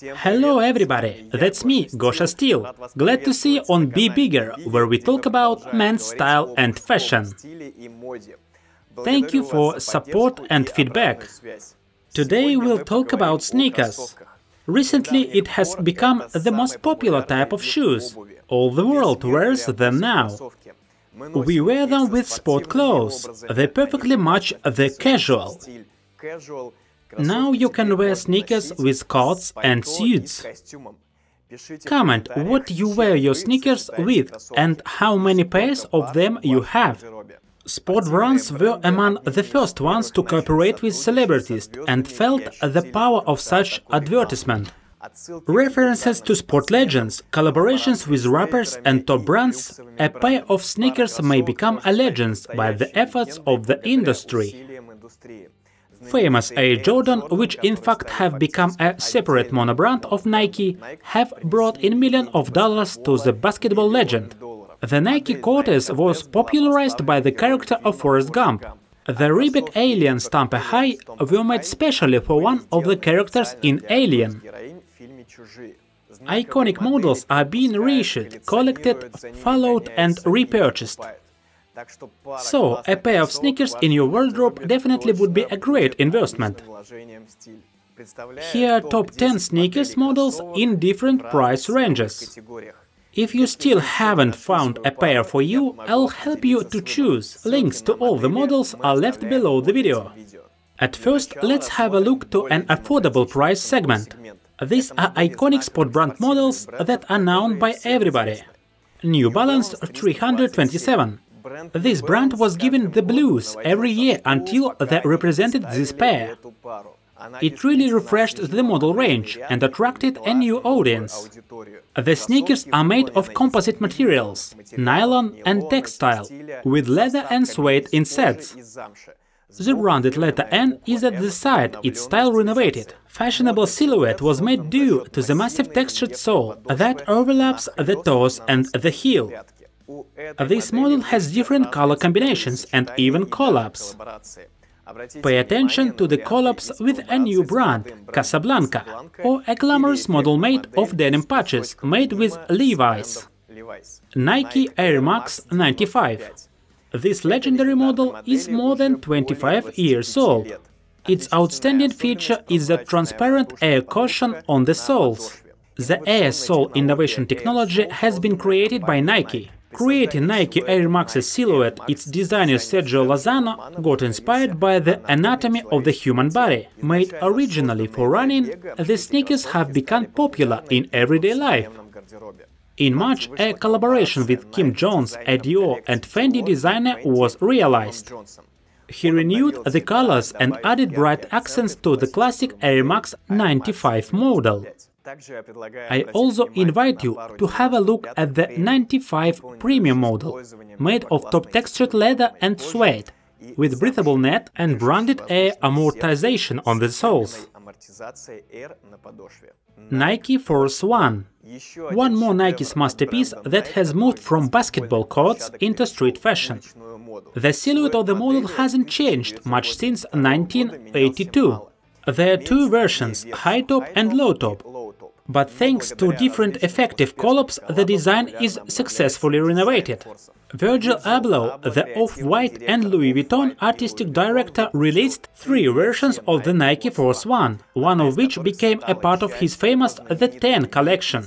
Hello everybody, that's me, Gosha Steel. Glad to see you on Be Bigger, where we talk about men's style and fashion. Thank you for support and feedback. Today we'll talk about sneakers. Recently it has become the most popular type of shoes. All the world wears them now. We wear them with sport clothes. They perfectly match the casual. Now you can wear sneakers with coats and suits. Comment what you wear your sneakers with and how many pairs of them you have. Sport brands were among the first ones to cooperate with celebrities and felt the power of such advertisement. References to sport legends, collaborations with rappers and top brands, a pair of sneakers may become a legend by the efforts of the industry. Famous Air Jordan, which in fact have become a separate monobrand of Nike, have brought in millions of dollars to the basketball legend. The Nike Cortez was popularized by the character of Forrest Gump. The Reebok Alien Stamp High were made specially for one of the characters in Alien. Iconic models are being reissued, collected, followed and repurchased. So, a pair of sneakers in your wardrobe definitely would be a great investment. Here are top 10 sneakers models in different price ranges. If you still haven't found a pair for you, I'll help you to choose. Links to all the models are left below the video. At first, let's have a look to an affordable price segment. These are iconic sport brand models that are known by everybody. New Balance 327. This brand was given the blues every year until they represented this pair. It really refreshed the model range and attracted a new audience. The sneakers are made of composite materials, nylon and textile, with leather and suede insets. The branded letter N is at the side, its style renovated. Fashionable silhouette was made due to the massive textured sole that overlaps the toes and the heel. This model has different color combinations and even collabs. Pay attention to the collabs with a new brand, Casablanca, or a glamorous model made of denim patches made with Levi's. Nike Air Max 95. This legendary model is more than 25 years old. Its outstanding feature is the transparent air cushion on the soles. The air sole innovation technology has been created by Nike. Creating Nike Air Max's silhouette, its designer Sergio Lozano got inspired by the anatomy of the human body. Made originally for running, the sneakers have become popular in everyday life. In March, a collaboration with Kim Jones, a Dior and Fendi designer was realized. He renewed the colors and added bright accents to the classic Air Max 95 model. I also invite you to have a look at the 95 Premium model, made of top textured leather and suede, with breathable net and branded air amortization on the soles. Nike Force One. One more Nike's masterpiece that has moved from basketball courts into street fashion. The silhouette of the model hasn't changed much since 1982. There are two versions, high top and low top. But thanks to different effective collabs, the design is successfully renovated. Virgil Abloh, the Off-White and Louis Vuitton artistic director, released 3 versions of the Nike Force One, one of which became a part of his famous The 10 collection.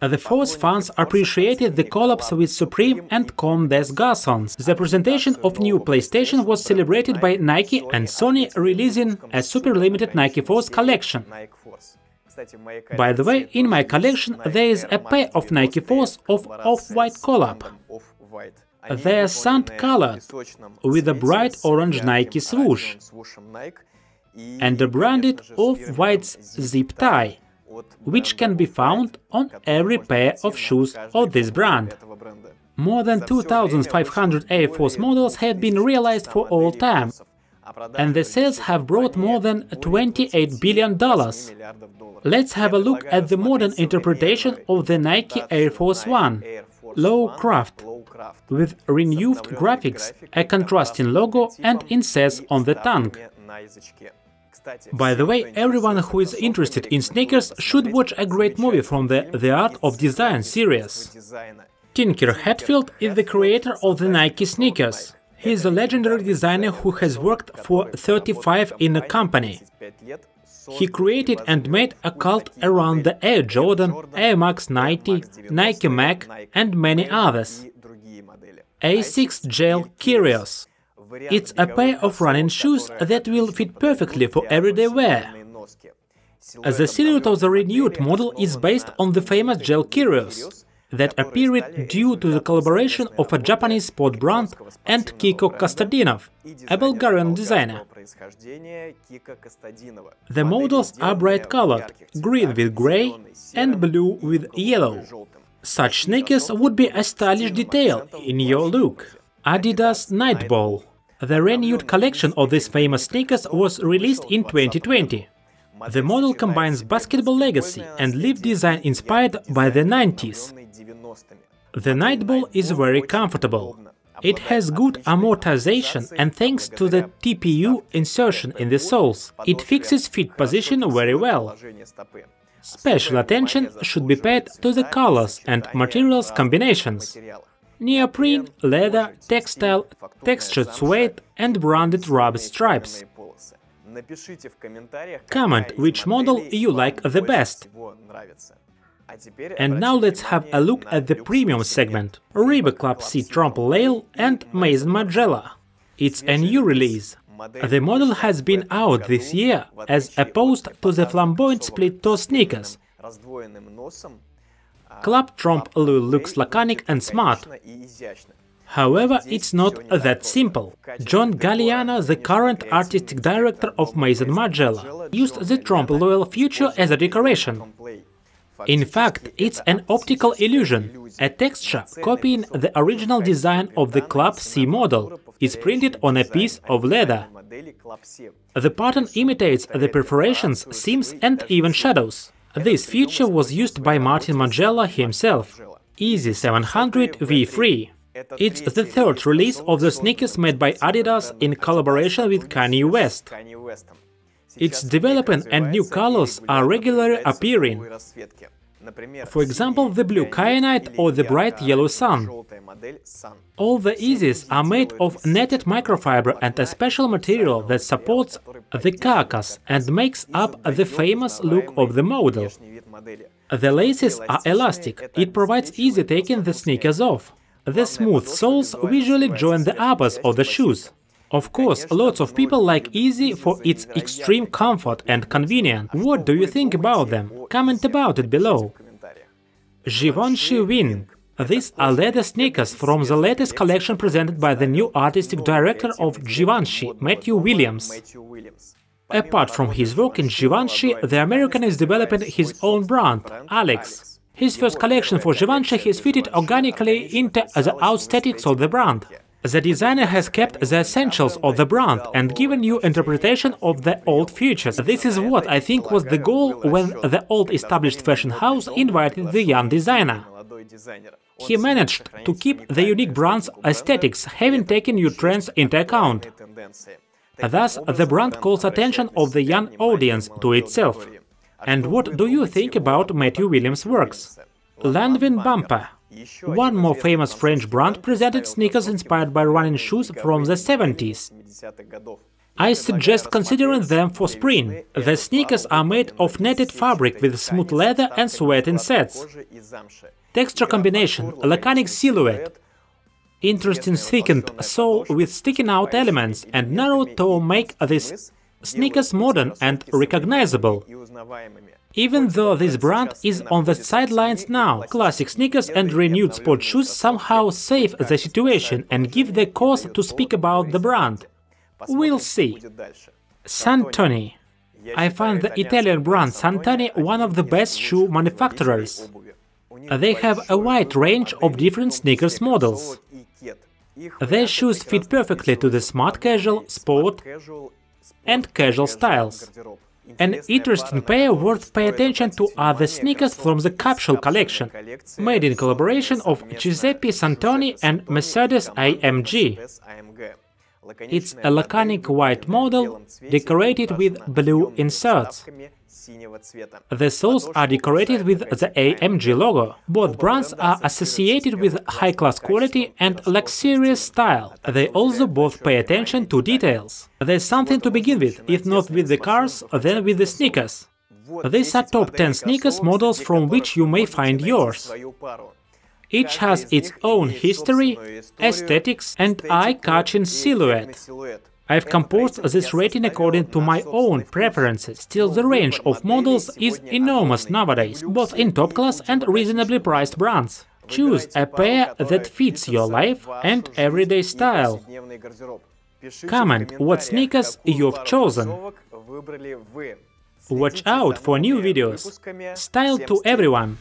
The Force fans appreciated the collabs with Supreme and Comme des Garçons. The presentation of new PlayStation was celebrated by Nike and Sony, releasing a super limited Nike Force collection. By the way, in my collection there is a pair of Nike Force of Off-White collab. They are sand-colored, with a bright orange Nike swoosh, and a branded Off-White's zip tie, which can be found on every pair of shoes of this brand. More than 2,500 Air Force models have been realized for all time, and the sales have brought more than $28 billion. Let's have a look at the modern interpretation of the Nike Air Force One, Low Craft, with renewed graphics, a contrasting logo and insets on the tongue. By the way, everyone who is interested in sneakers should watch a great movie from the Art of Design series. Tinker Hatfield is the creator of the Nike sneakers. He is a legendary designer who has worked for 35 in a company. He created and made a cult around the Air Jordan, Air Max 90, Nike Mach and many others. Asics Gel Kyrios. It's a pair of running shoes that will fit perfectly for everyday wear. The silhouette of the renewed model is based on the famous Gel Kyrios that appeared due to the collaboration of a Japanese sport brand and Kiko Kostadinov, a Bulgarian designer. The models are bright-colored, green with grey and blue with yellow. Such sneakers would be a stylish detail in your look. Adidas Nightball. The renewed collection of these famous sneakers was released in 2020. The model combines basketball legacy and live design inspired by the 90s. The Nightball is very comfortable. It has good amortization and thanks to the TPU insertion in the soles, it fixes feet position very well. Special attention should be paid to the colors and materials combinations. Neoprene, leather, textile, textured suede and branded rubber stripes. Comment which model you like the best. And now let's have a look at the premium segment, Reebok Club C Trample Lail and Maison Margiela. It's a new release. The model has been out this year, as opposed to the flamboyant split-toe sneakers. Club Trample Lail looks laconic and smart. However, it's not that simple. John Galliano, the current artistic director of Maison Margiela, used the Trample Lail feature as a decoration. In fact, it's an optical illusion. A texture copying the original design of the Club C model is printed on a piece of leather. The pattern imitates the perforations, seams and even shadows. This feature was used by Martin Margiela himself. Easy 700 V3. It's the third release of the sneakers made by Adidas in collaboration with Kanye West. Its development and new colors are regularly appearing. For example, the blue kyanite or the bright yellow sun. All the Yeezys are made of netted microfiber and a special material that supports the carcass and makes up the famous look of the model. The laces are elastic, it provides easy taking the sneakers off. The smooth soles visually join the uppers of the shoes. Of course, lots of people like Yeezy for its extreme comfort and convenience. What do you think about them? Comment about it below. Givenchy Wing. These are leather sneakers from the latest collection presented by the new artistic director of Givenchy, Matthew Williams. Apart from his work in Givenchy, the American is developing his own brand, Alex. His first collection for Givenchy has fitted organically into the aesthetics of the brand. The designer has kept the essentials of the brand and given new interpretation of the old features. This is what I think was the goal when the old established fashion house invited the young designer. He managed to keep the unique brand's aesthetics, having taken new trends into account. Thus, the brand calls attention of the young audience to itself. And what do you think about Matthew Williams' works? Lanvin Bumper. One more famous French brand presented sneakers inspired by running shoes from the 70s. I suggest considering them for spring. The sneakers are made of netted fabric with smooth leather and suede insets. Texture combination, laconic silhouette, interesting thickened sole with sticking out elements and narrow toe make these sneakers modern and recognizable. Even though this brand is on the sidelines now, classic sneakers and renewed sport shoes somehow save the situation and give the cause to speak about the brand. We'll see. Santoni. I find the Italian brand Santoni one of the best shoe manufacturers. They have a wide range of different sneakers models. Their shoes fit perfectly to the smart casual, sport and casual styles. An interesting pair worth pay attention to are the sneakers from the Capsule collection, made in collaboration of Giuseppe Santoni and Mercedes-AMG. It's a laconic white model decorated with blue inserts. The soles are decorated with the AMG logo. Both brands are associated with high-class quality and luxurious style. They also both pay attention to details. There's something to begin with, if not with the cars, then with the sneakers. These are top 10 sneakers models from which you may find yours. Each has its own history, aesthetics and eye-catching silhouette. I've composed this rating according to my own preferences. Still, the range of models is enormous nowadays, both in top-class and reasonably priced brands. Choose a pair that fits your life and everyday style. Comment what sneakers you've chosen. Watch out for new videos. Style to everyone.